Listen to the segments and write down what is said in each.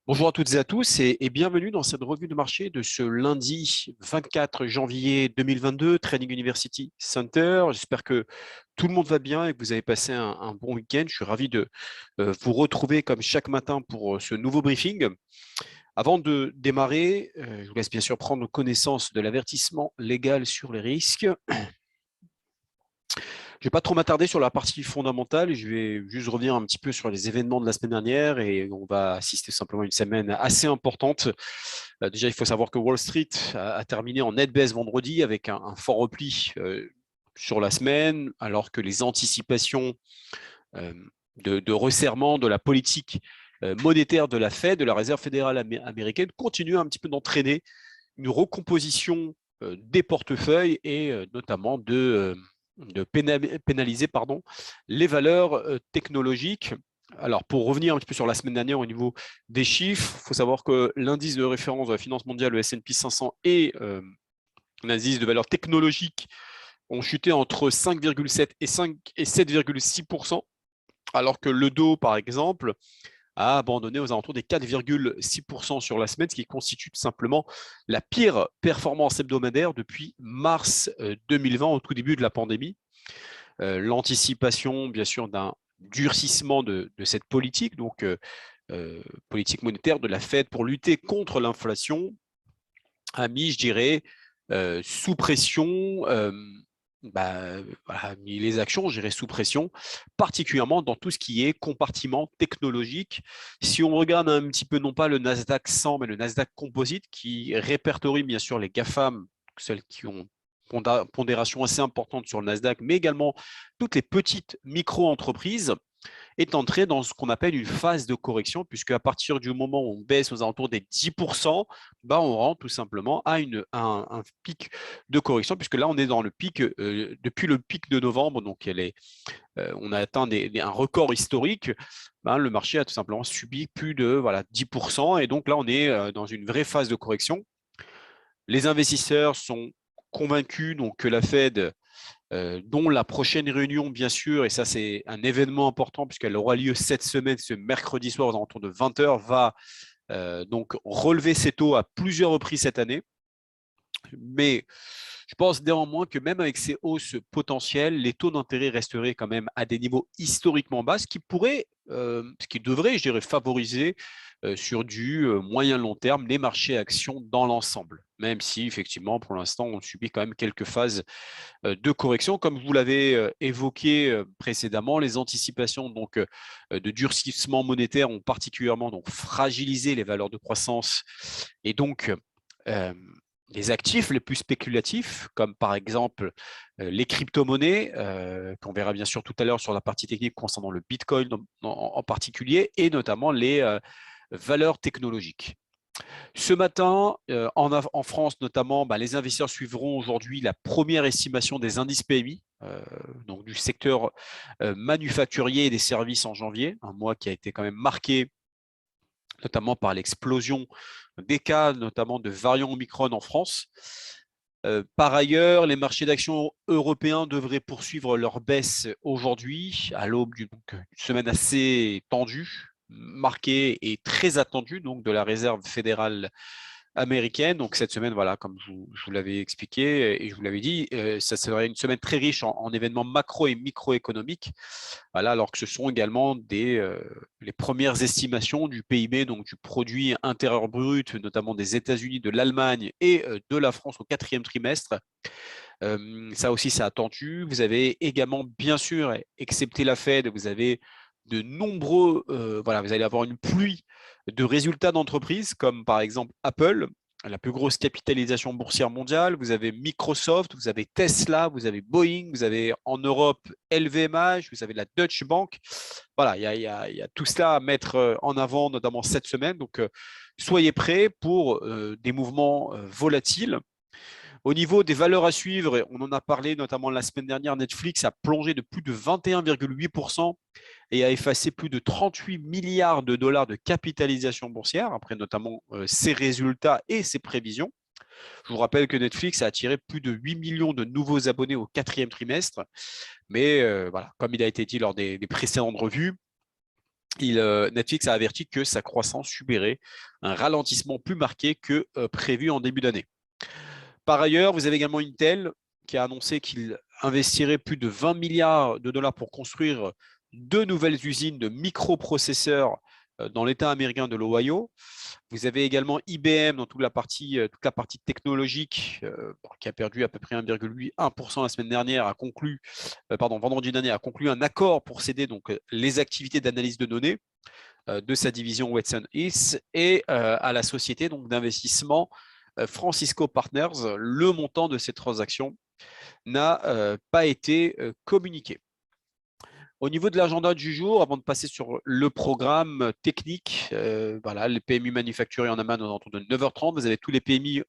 Bonjour à toutes et à tous et bienvenue dans cette revue de marché de ce lundi 24 janvier 2022, Trading University Center. J'espère que tout le monde va bien et que vous avez passé un bon week-end. Je suis ravi de vous retrouver comme chaque matin pour ce nouveau briefing. Avant de démarrer, je vous laisse bien sûr prendre connaissance de l'avertissement légal sur les risques. Je ne vais pas trop m'attarder sur la partie fondamentale, je vais juste revenir un petit peu sur les événements de la semaine dernière et on va assister simplement à une semaine assez importante. Déjà, il faut savoir que Wall Street a terminé en net baisse vendredi avec un fort repli sur la semaine, alors que les anticipations euh, de resserrement de la politique monétaire de la Fed, de la Réserve fédérale américaine, continuent un petit peu d'entraîner une recomposition des portefeuilles et notamment de pénaliser les valeurs technologiques. Alors, pour revenir un petit peu sur la semaine dernière au niveau des chiffres, il faut savoir que l'indice de référence de la finance mondiale, le S&P 500 et l'indice de valeurs technologiques ont chuté entre 5,7 et 7,6%, alors que le Dow, par exemple, a abandonné aux alentours des 4,6% sur la semaine, ce qui constitue tout simplement la pire performance hebdomadaire depuis mars 2020, au tout début de la pandémie. L'anticipation, bien sûr, d'un durcissement de cette politique, donc politique monétaire de la Fed pour lutter contre l'inflation, a mis, je dirais, sous pression, voilà, mis les actions, je dirais, sous pression, particulièrement dans tout ce qui est compartiment technologique. Si on regarde un petit peu, non pas le Nasdaq 100, mais le Nasdaq Composite, qui répertorie bien sûr les GAFAM, celles qui ont pondération assez importante sur le Nasdaq, mais également toutes les petites micro-entreprises, est entré dans ce qu'on appelle une phase de correction, puisque à partir du moment où on baisse aux alentours des 10%, bah on rentre tout simplement à un pic de correction, puisque là, on est dans le pic, depuis le pic de novembre, donc on a atteint un record historique, bah, le marché a tout simplement subi plus de 10%, et donc là, on est dans une vraie phase de correction. Les investisseurs sont convaincus donc, que la Fed dont la prochaine réunion, bien sûr, et ça c'est un événement important puisqu'elle aura lieu cette semaine, ce mercredi soir aux alentours de 20 h, va donc relever ses taux à plusieurs reprises cette année. Mais je pense néanmoins que même avec ces hausses potentielles, les taux d'intérêt resteraient quand même à des niveaux historiquement bas, ce qui pourrait, ce qui devrait, je dirais, favoriser sur du moyen-long terme les marchés actions dans l'ensemble. Même si, effectivement, pour l'instant, on subit quand même quelques phases de correction. Comme vous l'avez évoqué précédemment, les anticipations donc, de durcissement monétaire ont particulièrement donc, fragilisé les valeurs de croissance et donc euh, les actifs les plus spéculatifs, comme par exemple les crypto-monnaies, qu'on verra bien sûr tout à l'heure sur la partie technique concernant le Bitcoin en particulier, et notamment les valeurs technologiques. Ce matin, en France notamment, les investisseurs suivront aujourd'hui la première estimation des indices PMI, donc du secteur manufacturier et des services en janvier, un mois qui a été quand même marqué notamment par l'explosion des cas, notamment de variants Omicron en France. Par ailleurs, les marchés d'actions européens devraient poursuivre leur baisse aujourd'hui, à l'aube d'une semaine assez tendue, marquée et très attendue donc, de la Réserve fédérale américaine. Donc cette semaine, voilà, comme je vous l'avais expliqué et je vous l'avais dit, ça serait une semaine très riche en événements macro et microéconomiques. Voilà, alors que ce sont également les premières estimations du PIB, donc du produit intérieur brut, notamment des États-Unis, de l'Allemagne et de la France au quatrième trimestre. Ça aussi, c'est attendu. Vous avez également, bien sûr, excepté la Fed, vous avez de nombreux, voilà, vous allez avoir une pluie de résultats d'entreprises, comme par exemple Apple, la plus grosse capitalisation boursière mondiale. Vous avez Microsoft, vous avez Tesla, vous avez Boeing, vous avez en Europe LVMH, vous avez la Deutsche Bank. Voilà, il y a tout cela à mettre en avant, notamment cette semaine. Donc, soyez prêts pour des mouvements volatiles. Au niveau des valeurs à suivre, on en a parlé notamment la semaine dernière, Netflix a plongé de plus de 21,8% et a effacé plus de 38 milliards de dollars de capitalisation boursière, après notamment ses résultats et ses prévisions. Je vous rappelle que Netflix a attiré plus de 8 millions de nouveaux abonnés au quatrième trimestre, mais voilà, comme il a été dit lors des précédentes revues, Netflix a averti que sa croissance subirait un ralentissement plus marqué que prévu en début d'année. Par ailleurs, vous avez également Intel qui a annoncé qu'il investirait plus de 20 milliards de dollars pour construire 2 nouvelles usines de microprocesseurs dans l'État américain de l'Ohio. Vous avez également IBM dans toute la partie technologique qui a perdu à peu près 1,1% la semaine dernière, vendredi dernier, a conclu un accord pour céder donc les activités d'analyse de données de sa division Watson East et à la société donc d'investissement Francisco Partners. Le montant de ces transactions n'a pas été communiqué. Au niveau de l'agenda du jour, avant de passer sur le programme technique, voilà, les PMI manufacturés en Amman aux alentours de 9h30. Vous avez tous les PMI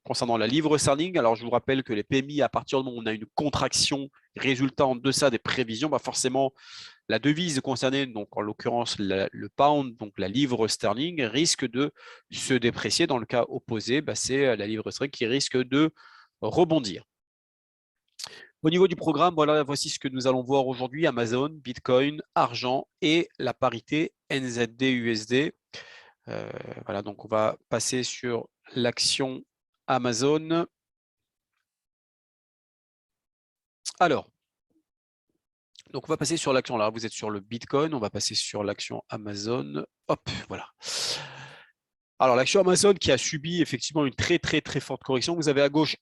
concernant la livre sterling. Alors, je vous rappelle que les PMI, à partir du moment où on a une contraction résultat en deçà des prévisions, forcément, la devise concernée, donc en l'occurrence le pound, donc la livre sterling, risque de se déprécier. Dans le cas opposé, c'est la livre sterling qui risque de rebondir. Au niveau du programme, voilà, voici ce que nous allons voir aujourd'hui: Amazon, Bitcoin, argent et la parité NZD-USD. Voilà, donc on va passer sur l'action Amazon. Alors, donc on va passer sur l'action. Là, vous êtes sur le Bitcoin, on va passer sur l'action Amazon. Hop, voilà. Alors, l'action Amazon qui a subi effectivement une très forte correction. Vous avez à gauche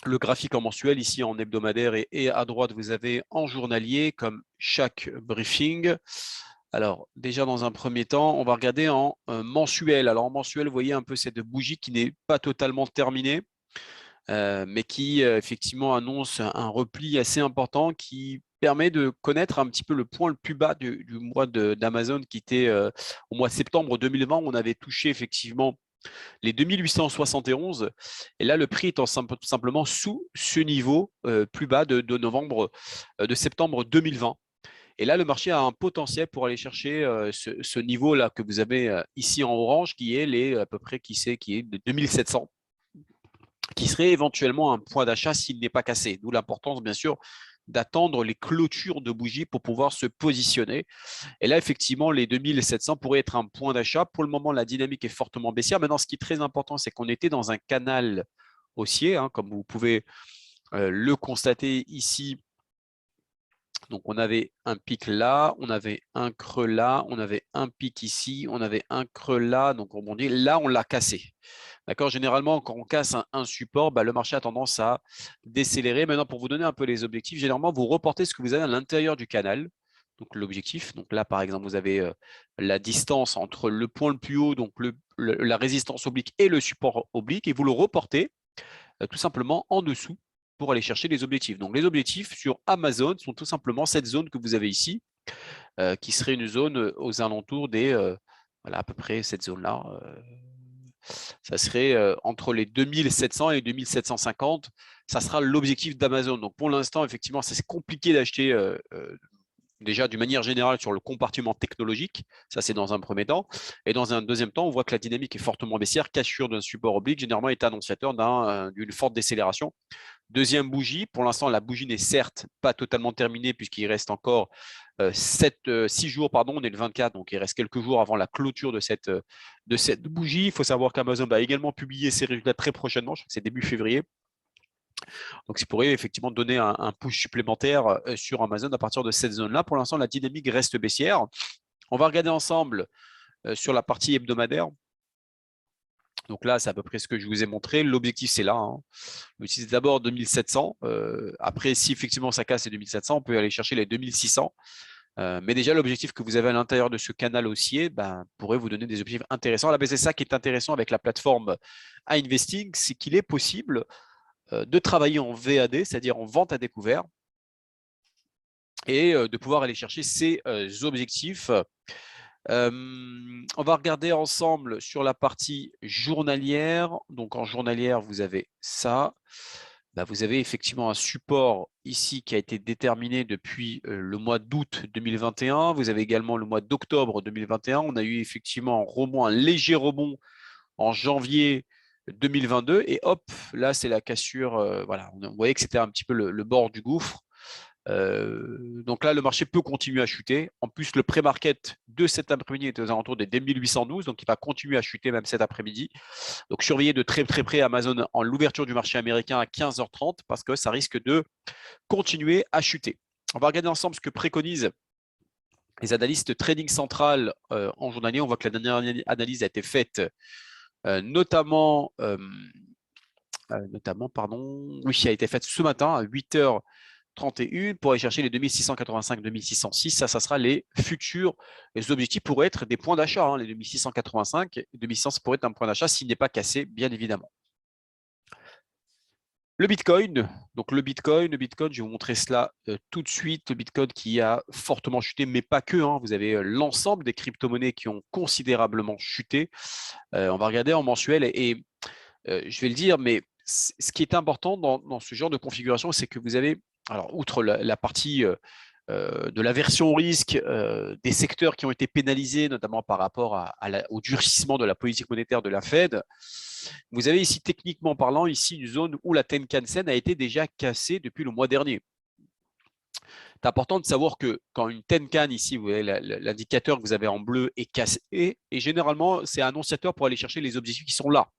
le graphique en mensuel, ici en hebdomadaire, et à droite, vous avez en journalier, comme chaque briefing. Alors, déjà, dans un premier temps, on va regarder en mensuel. Alors, en mensuel, vous voyez un peu cette bougie qui n'est pas totalement terminée, mais qui, effectivement, annonce un repli assez important qui permet de connaître un petit peu le point le plus bas du mois d'Amazon, qui était au mois de septembre 2020, où on avait touché effectivement les 2871. Et là, le prix étant simplement sous ce niveau plus bas de septembre 2020. Et là, le marché a un potentiel pour aller chercher ce niveau-là que vous avez ici en orange, qui est à peu près qui est de 2700, qui serait éventuellement un point d'achat s'il n'est pas cassé. D'où l'importance, bien sûr, d'attendre les clôtures de bougies pour pouvoir se positionner. Et là, effectivement, les 2700 pourraient être un point d'achat. Pour le moment, la dynamique est fortement baissière. Maintenant, ce qui est très important, c'est qu'on était dans un canal haussier, comme vous pouvez le constater ici. Donc, on avait un pic là, on avait un creux là, on avait un pic ici, on avait un creux là, donc on rebondit. Là, on l'a cassé. D'accord. Généralement, quand on casse un support, le marché a tendance à décélérer. Maintenant, pour vous donner un peu les objectifs, généralement, vous reportez ce que vous avez à l'intérieur du canal. Donc, l'objectif. Donc là, par exemple, vous avez la distance entre le point le plus haut, donc la résistance oblique, et le support oblique, et vous le reportez tout simplement en dessous pour aller chercher les objectifs. Donc, les objectifs sur Amazon sont tout simplement cette zone que vous avez ici, qui serait une zone aux alentours des, voilà, à peu près cette zone-là. Ça serait entre les 2700 et 2750. Ça sera l'objectif d'Amazon. Donc, pour l'instant, effectivement, c'est compliqué d'acheter déjà d'une manière générale sur le compartiment technologique. Ça, c'est dans un premier temps. Et dans un deuxième temps, on voit que la dynamique est fortement baissière. Cassure d'un support oblique, généralement, est annonciateur d'une forte décélération. Deuxième bougie, pour l'instant, la bougie n'est certes pas totalement terminée puisqu'il reste encore 6 jours, on est le 24, donc il reste quelques jours avant la clôture de cette bougie. Il faut savoir qu'Amazon va également publier ses résultats très prochainement, je crois que c'est début février. Donc, ça pourrait effectivement donner un push supplémentaire sur Amazon à partir de cette zone-là. Pour l'instant, la dynamique reste baissière. On va regarder ensemble sur la partie hebdomadaire. Donc là, c'est à peu près ce que je vous ai montré. L'objectif, c'est là. L'objectif, c'est d'abord 2700. Après, si effectivement ça casse les 2700, on peut aller chercher les 2600. Mais déjà, l'objectif que vous avez à l'intérieur de ce canal haussier pourrait vous donner des objectifs intéressants. Là, c'est ça qui est intéressant avec la plateforme iInvesting, c'est qu'il est possible de travailler en VAD, c'est-à-dire en vente à découvert, et de pouvoir aller chercher ces objectifs. On va regarder ensemble sur la partie journalière. Donc, en journalière, vous avez ça. Vous avez effectivement un support ici qui a été déterminé depuis le mois d'août 2021. Vous avez également le mois d'octobre 2021. On a eu effectivement un léger rebond en janvier 2022. Et hop, là, c'est la cassure. Voilà, on voyait que c'était un petit peu le bord du gouffre. Donc là, le marché peut continuer à chuter. En plus, le pré-market de cet après-midi est aux alentours des 2812, donc il va continuer à chuter même cet après-midi. Donc surveillez de très très près Amazon en l'ouverture du marché américain à 15h30 parce que ça risque de continuer à chuter. On va regarder ensemble ce que préconisent les analystes trading central en journalier. On voit que la dernière analyse a été faite notamment, oui, a été faite ce matin à 8h31 pour aller chercher les 2685, 2606. Ça sera les futurs les objectifs pourraient être des points d'achat. Hein, les 2685 et 2600 pourraient être un point d'achat s'il n'est pas cassé, bien évidemment. Le Bitcoin, le Bitcoin, je vais vous montrer cela tout de suite. Le Bitcoin qui a fortement chuté, mais pas que. Hein, vous avez l'ensemble des crypto-monnaies qui ont considérablement chuté. On va regarder en mensuel et je vais le dire, mais ce qui est important dans ce genre de configuration, c'est que vous avez, alors outre la partie de la version au risque, des secteurs qui ont été pénalisés, notamment par rapport au durcissement de la politique monétaire de la Fed. Vous avez ici, techniquement parlant, ici une zone où la Tenkan-sen a été déjà cassée depuis le mois dernier. C'est important de savoir que quand une Tenkan, ici, vous voyez l'indicateur que vous avez en bleu est cassé, et généralement, c'est un annonciateur pour aller chercher les objectifs qui sont là.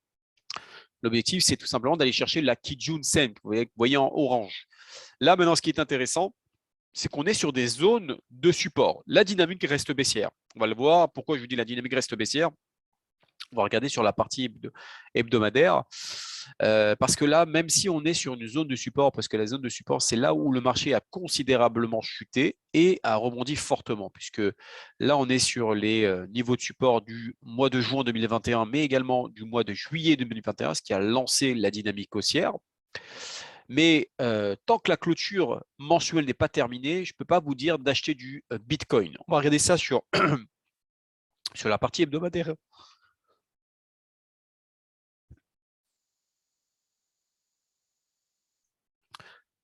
L'objectif, c'est tout simplement d'aller chercher la Kijun-sen, que vous voyez en orange. Là, maintenant, ce qui est intéressant, c'est qu'on est sur des zones de support. La dynamique reste baissière. On va le voir. Pourquoi je vous dis la dynamique reste baissière? On va regarder sur la partie hebdomadaire. Parce que là, même si on est sur une zone de support, parce que la zone de support, c'est là où le marché a considérablement chuté et a rebondi fortement, puisque là, on est sur les niveaux de support du mois de juin 2021, mais également du mois de juillet 2021, ce qui a lancé la dynamique haussière. Mais tant que la clôture mensuelle n'est pas terminée, je ne peux pas vous dire d'acheter du Bitcoin. On va regarder ça sur, sur la partie hebdomadaire.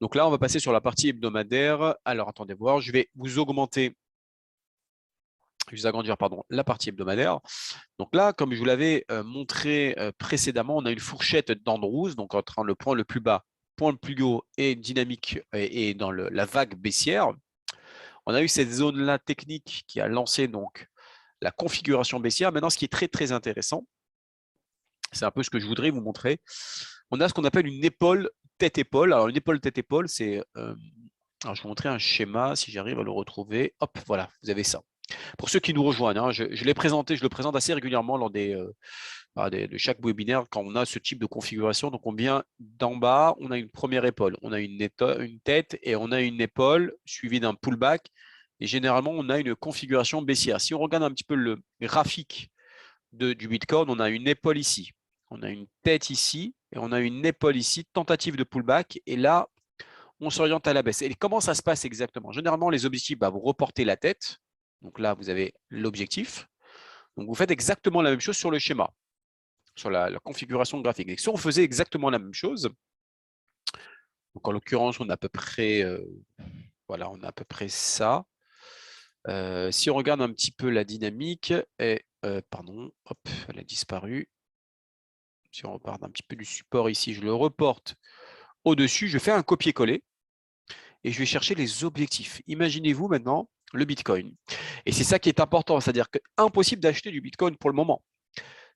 Donc là, on va passer sur la partie hebdomadaire. Alors, attendez voir, je vais vous augmenter, je vais agrandir, pardon, la partie hebdomadaire. Donc là, comme je vous l'avais montré précédemment, on a une fourchette d'Andrews, donc entre le point le plus bas, point le plus haut et dynamique et dans la vague baissière. On a eu cette zone-là technique qui a lancé donc la configuration baissière. Maintenant, ce qui est très, très intéressant, c'est un peu ce que je voudrais vous montrer. On a ce qu'on appelle une épaule tête-épaule. Alors, une épaule tête-épaule, c'est… alors, je vais vous montrer un schéma, si j'arrive à le retrouver. Hop, voilà, vous avez ça. Pour ceux qui nous rejoignent, hein, je l'ai présenté, je le présente assez régulièrement lors de chaque webinaire quand on a ce type de configuration. Donc, on vient d'en bas, on a une première épaule, on a une tête et on a une épaule suivie d'un pullback. Et généralement, on a une configuration baissière. Si on regarde un petit peu le graphique du Bitcoin, on a une épaule ici, on a une tête ici et on a une épaule ici, tentative de pullback. Et là, on s'oriente à la baisse. Et comment ça se passe exactement? Généralement, les objectifs, vous reportez la tête. Donc là, vous avez l'objectif. Donc, vous faites exactement la même chose sur le schéma, sur la configuration graphique. Et si on faisait exactement la même chose, donc en l'occurrence, on a à peu près, voilà, on a à peu près ça. Si on regarde un petit peu la dynamique, pardon, hop, elle a disparu. Si on repart un petit peu du support ici, je le reporte au-dessus, je fais un copier-coller et je vais chercher les objectifs. Imaginez-vous maintenant le Bitcoin. Et c'est ça qui est important, c'est-à-dire que impossible d'acheter du Bitcoin pour le moment.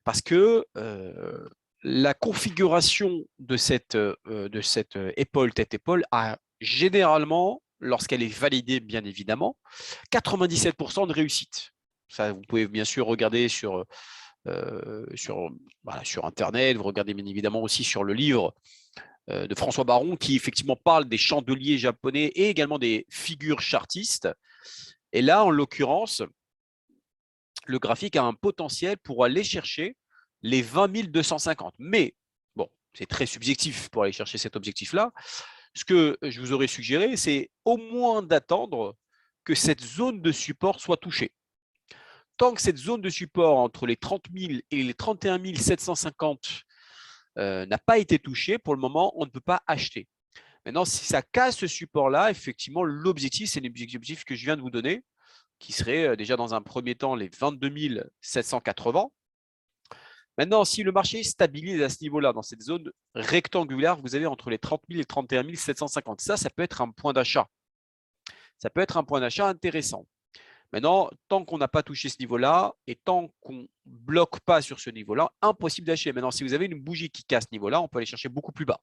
Parce que la configuration de cette épaule, tête-épaule, a généralement, lorsqu'elle est validée, bien évidemment, 97% de réussite. Ça, vous pouvez bien sûr regarder sur Internet, vous regardez bien évidemment aussi sur le livre de François Baron qui effectivement parle des chandeliers japonais et également des figures chartistes. Et là, en l'occurrence, le graphique a un potentiel pour aller chercher les 20 250. Mais, bon, c'est très subjectif pour aller chercher cet objectif-là. Ce que je vous aurais suggéré, c'est au moins d'attendre que cette zone de support soit touchée. Tant que cette zone de support entre les 30 000 et les 31 750 n'a pas été touchée, pour le moment, on ne peut pas acheter. Maintenant, si ça casse ce support-là, effectivement, l'objectif, c'est l'objectif que je viens de vous donner, qui serait déjà dans un premier temps les 22 780. Maintenant, si le marché stabilise à ce niveau-là, dans cette zone rectangulaire, vous avez entre les 30 000 et 31 750. Ça peut être un point d'achat. ça peut être un point d'achat intéressant. Maintenant, tant qu'on n'a pas touché ce niveau-là et tant qu'on ne bloque pas sur ce niveau-là, impossible d'acheter. Maintenant, si vous avez une bougie qui casse ce niveau-là, on peut aller chercher beaucoup plus bas.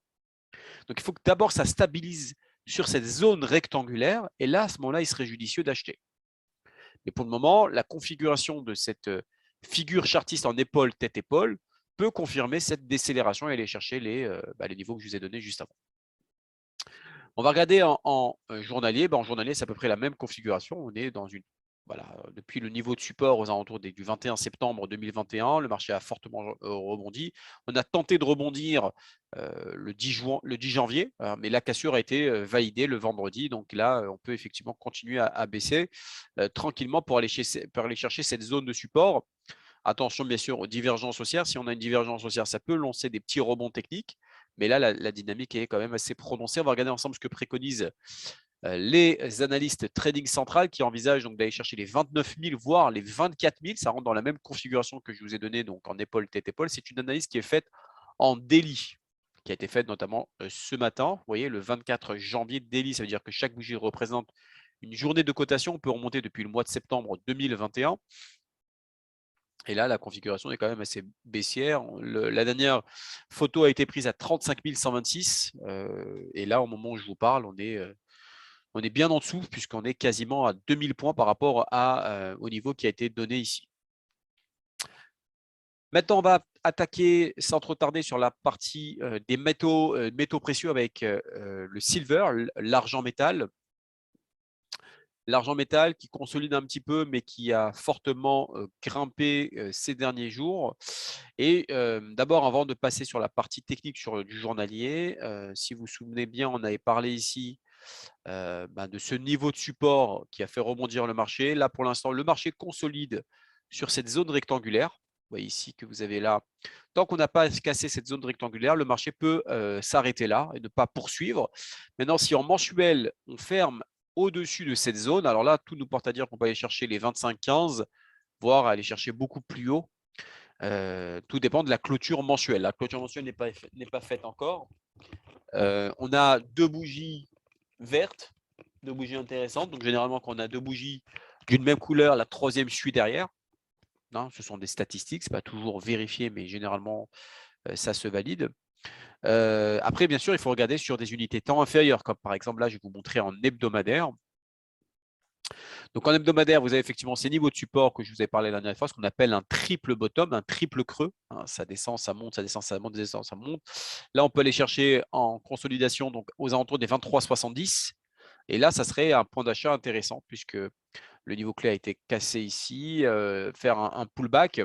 Donc, il faut que d'abord ça stabilise sur cette zone rectangulaire et là, à ce moment-là, il serait judicieux d'acheter. Mais pour le moment, la configuration de cette figure chartiste en épaule, tête-épaule peut confirmer cette décélération et aller chercher les niveaux que je vous ai donnés juste avant. On va regarder en journalier. En journalier, c'est à peu près la même configuration. On est dans une depuis le niveau de support aux alentours du 21 septembre 2021, le marché a fortement rebondi. On a tenté de rebondir le 10 janvier, mais la cassure a été validée le vendredi. Donc là, on peut effectivement continuer à baisser tranquillement pour aller chercher cette zone de support. Attention bien sûr aux divergences haussières. Si on a une divergence haussière, ça peut lancer des petits rebonds techniques. Mais là, la dynamique est quand même assez prononcée. On va regarder ensemble ce que préconisent les analystes trading central qui envisagent donc d'aller chercher les 29 000, voire les 24 000. Ça rentre dans la même configuration que je vous ai donnée, donc en épaule, tête, épaule. C'est une analyse qui est faite en daily, qui a été faite notamment ce matin. Vous voyez, le 24 janvier, daily, ça veut dire que chaque bougie représente une journée de cotation. On peut remonter depuis le mois de septembre 2021. Et là, la configuration est quand même assez baissière. La dernière photo a été prise à 35 126. Et là, au moment où je vous parle, on est bien en dessous puisqu'on est quasiment à 2000 points par rapport au niveau qui a été donné ici. Maintenant, on va attaquer sans trop tarder sur la partie des métaux précieux avec le silver, l'argent métal. L'argent métal qui consolide un petit peu, mais qui a fortement grimpé ces derniers jours. Et d'abord, avant de passer sur la partie technique du journalier, si vous vous souvenez bien, on avait parlé ici de ce niveau de support qui a fait rebondir le marché. Là, pour l'instant, le marché consolide sur cette zone rectangulaire. Vous voyez ici que vous avez là. Tant qu'on n'a pas cassé cette zone rectangulaire, le marché peut s'arrêter là et ne pas poursuivre. Maintenant, si en mensuel, on ferme au-dessus de cette zone, alors là, tout nous porte à dire qu'on peut aller chercher les 25,15, voire aller chercher beaucoup plus haut. Tout dépend de la clôture mensuelle. La clôture mensuelle n'est pas faite encore. On a deux bougies vertes, deux bougies intéressantes. Donc, généralement, quand on a deux bougies d'une même couleur, la troisième suit derrière. Non, ce sont des statistiques, ce n'est pas toujours vérifié, mais généralement, ça se valide. Après, bien sûr, il faut regarder sur des unités temps inférieures, comme par exemple, là, je vais vous montrer en hebdomadaire. Donc, en hebdomadaire, vous avez effectivement ces niveaux de support que je vous ai parlé la dernière fois, ce qu'on appelle un triple bottom, un triple creux. Ça descend, ça monte, ça descend, ça monte, ça descend, ça monte. Là, on peut aller chercher en consolidation donc, aux alentours des 23,70. Et là, ça serait un point d'achat intéressant puisque le niveau clé a été cassé ici. Faire un pullback.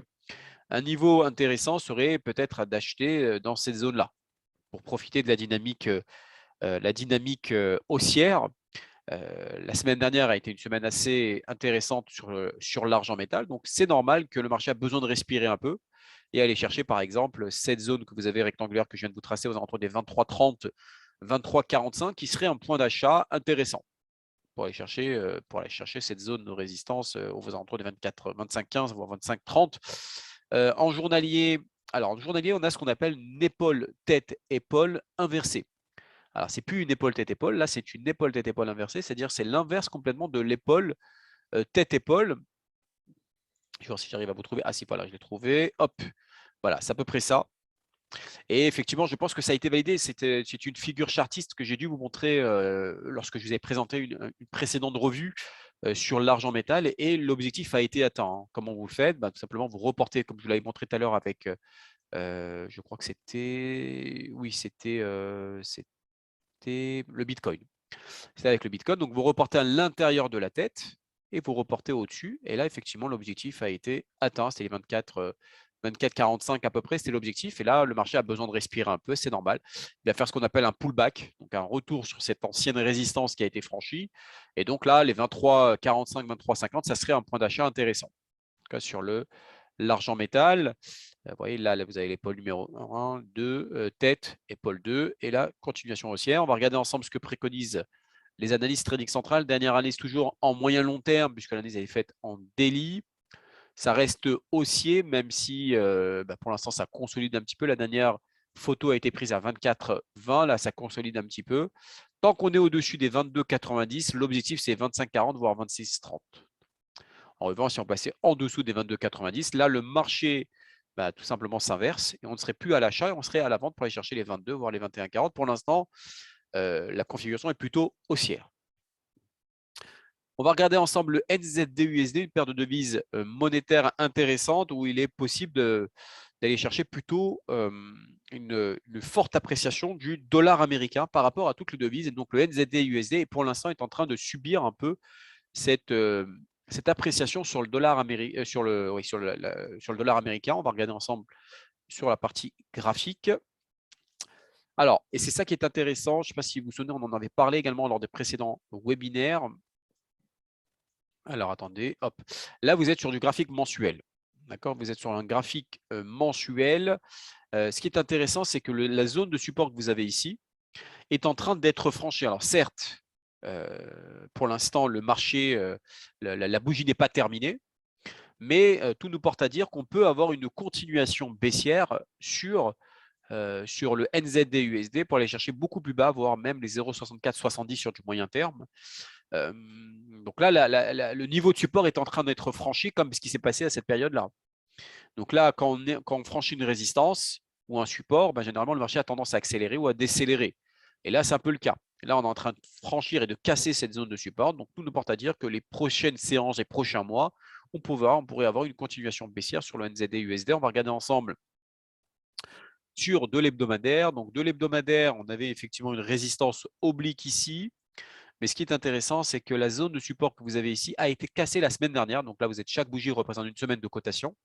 Un niveau intéressant serait peut-être d'acheter dans cette zone-là pour profiter de la dynamique haussière. La semaine dernière a été une semaine assez intéressante sur l'argent métal. Donc, c'est normal que le marché a besoin de respirer un peu et aller chercher, par exemple, cette zone que vous avez rectangulaire que je viens de vous tracer aux alentours des 23,30, 23,45 qui serait un point d'achat intéressant pour aller chercher cette zone de résistance aux alentours des 25,15 voire 25,30. En journalier, on a ce qu'on appelle une épaule tête-épaule inversée. Alors, ce n'est plus une épaule tête-épaule, là, c'est une épaule tête-épaule inversée, c'est-à-dire c'est l'inverse complètement de l'épaule tête-épaule. Je vais voir si j'arrive à vous trouver. Ah si, voilà, je l'ai trouvé. Hop, voilà, c'est à peu près ça. Et effectivement, je pense que ça a été validé. C'est une figure chartiste que j'ai dû vous montrer lorsque je vous ai présenté une précédente revue sur l'argent métal. Et l'objectif a été atteint. Comment vous le faites? Tout simplement, vous reportez, comme je vous l'avais montré tout à l'heure avec, je crois que c'était… Oui, c'était le Bitcoin. C'est avec le Bitcoin. Donc, vous reportez à l'intérieur de la tête et vous reportez au-dessus. Et là, effectivement, l'objectif a été atteint. C'était les 24,45 à peu près, c'était l'objectif. Et là, le marché a besoin de respirer un peu, c'est normal. Il va faire ce qu'on appelle un pullback, donc un retour sur cette ancienne résistance qui a été franchie. Et donc là, les 23,45, 23,50, ça serait un point d'achat intéressant. En tout cas, sur l'argent métal. Vous voyez, là, vous avez l'épaule numéro 1, 2, tête, épaule 2, et là, continuation haussière. On va regarder ensemble ce que préconisent les analyses trading central. Dernière analyse toujours en moyen long terme, puisque l'analyse est faite en daily. Ça reste haussier, même si pour l'instant, ça consolide un petit peu. La dernière photo a été prise à 24,20. Là, ça consolide un petit peu. Tant qu'on est au-dessus des 22,90, l'objectif, c'est 25,40, voire 26,30. En revanche, si on passait en dessous des 22,90, là, le marché tout simplement s'inverse et on ne serait plus à l'achat et on serait à la vente pour aller chercher les 22, voire les 21,40. Pour l'instant, la configuration est plutôt haussière. On va regarder ensemble le NZD-USD, une paire de devises monétaires intéressantes où il est possible d'aller chercher plutôt une forte appréciation du dollar américain par rapport à toutes les devises. Et donc, le NZD-USD, pour l'instant, est en train de subir un peu cette appréciation sur le dollar américain. Sur le dollar américain. On va regarder ensemble sur la partie graphique. Alors, et c'est ça qui est intéressant. Je ne sais pas si vous vous souvenez, on en avait parlé également lors des précédents webinaires. Alors, attendez, hop. Là, vous êtes sur du graphique mensuel. D'accord? Vous êtes sur un graphique mensuel. Ce qui est intéressant, c'est que la zone de support que vous avez ici est en train d'être franchie. Alors, certes, pour l'instant, le marché, la bougie n'est pas terminée, mais tout nous porte à dire qu'on peut avoir une continuation baissière sur le NZD-USD pour aller chercher beaucoup plus bas, voire même les 0,6470 sur du moyen terme. Donc là, le niveau de support est en train d'être franchi comme ce qui s'est passé à cette période-là. Donc là, quand on franchit une résistance ou un support, généralement, le marché a tendance à accélérer ou à décélérer. Et là, c'est un peu le cas. Et là, on est en train de franchir et de casser cette zone de support. Donc, tout nous porte à dire que les prochaines séances et prochains mois, on pourrait avoir une continuation baissière sur le NZD-USD. On va regarder ensemble sur de l'hebdomadaire. Donc, de l'hebdomadaire, on avait effectivement une résistance oblique ici. Mais ce qui est intéressant, c'est que la zone de support que vous avez ici a été cassée la semaine dernière. Donc là, chaque bougie représente une semaine de cotation.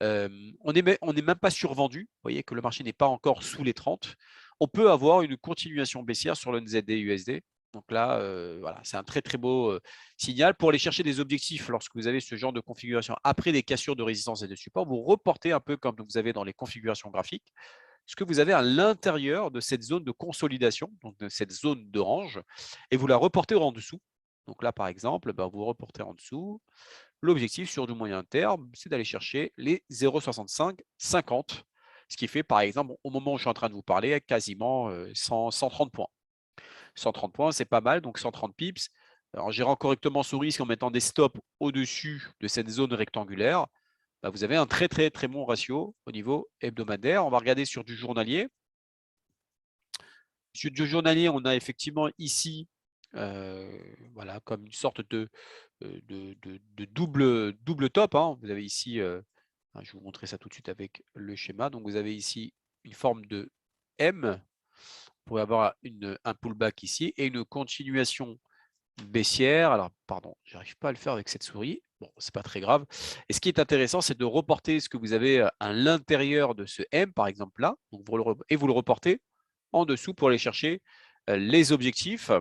On n'est même pas survendu. Vous voyez que le marché n'est pas encore sous les 30. On peut avoir une continuation baissière sur le NZD-USD. Donc là, voilà, c'est un très, très beau signal. Pour aller chercher des objectifs lorsque vous avez ce genre de configuration, après des cassures de résistance et de support, vous reportez un peu comme vous avez dans les configurations graphiques ce que vous avez à l'intérieur de cette zone de consolidation, donc de cette zone d'orange, et vous la reportez en dessous. Donc là, par exemple, vous reportez en dessous. L'objectif sur du moyen terme, c'est d'aller chercher les 0,6550, ce qui fait, par exemple, au moment où je suis en train de vous parler, quasiment 130 points. 130 points, c'est pas mal, donc 130 pips. En gérant correctement son risque en mettant des stops au-dessus de cette zone rectangulaire, vous avez un très, très, très bon ratio au niveau hebdomadaire. On va regarder sur du journalier. Sur du journalier, on a effectivement ici voilà, comme une sorte de double top. Vous avez ici, je vais vous montrer ça tout de suite avec le schéma. Donc, vous avez ici une forme de M. Vous pourrez avoir un pullback ici et une continuation baissière. Alors, pardon, je n'arrive pas à le faire avec cette souris. Bon, c'est pas très grave. Et ce qui est intéressant, c'est de reporter ce que vous avez à l'intérieur de ce M, par exemple là, donc et vous le reportez en dessous pour aller chercher les objectifs.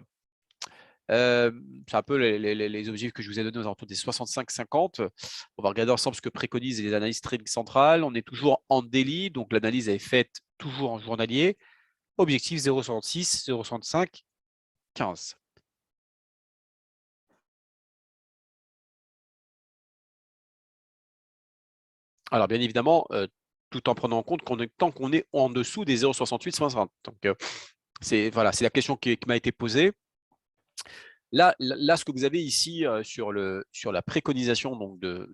C'est un peu les objectifs que je vous ai donnés aux alentours des 65-50. On va regarder ensemble ce que préconisent les analyses trading centrales. On est toujours en daily, donc l'analyse est faite toujours en journalier. Objectif 0,66, 0,65, 15. Alors, bien évidemment, tout en prenant en compte tant qu'on est en dessous des 0,68, 60. Donc, c'est la question qui m'a été posée. Là, ce que vous avez ici sur la préconisation donc, de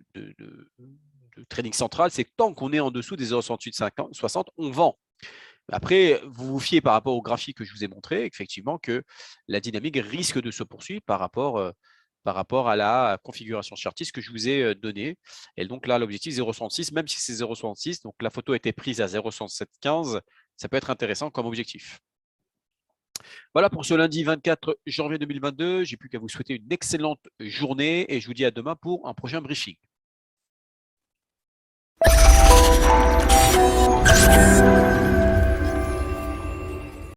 trading central, c'est que tant qu'on est en dessous des 0,68, 60, on vend. Après, vous vous fiez par rapport au graphique que je vous ai montré, effectivement, que la dynamique risque de se poursuivre par rapport à la configuration chartiste que je vous ai donnée. Et donc là, l'objectif 0,66, même si c'est 0,66, donc la photo a été prise à 0,6715, ça peut être intéressant comme objectif. Voilà pour ce lundi 24 janvier 2022. J'ai plus qu'à vous souhaiter une excellente journée et je vous dis à demain pour un prochain briefing.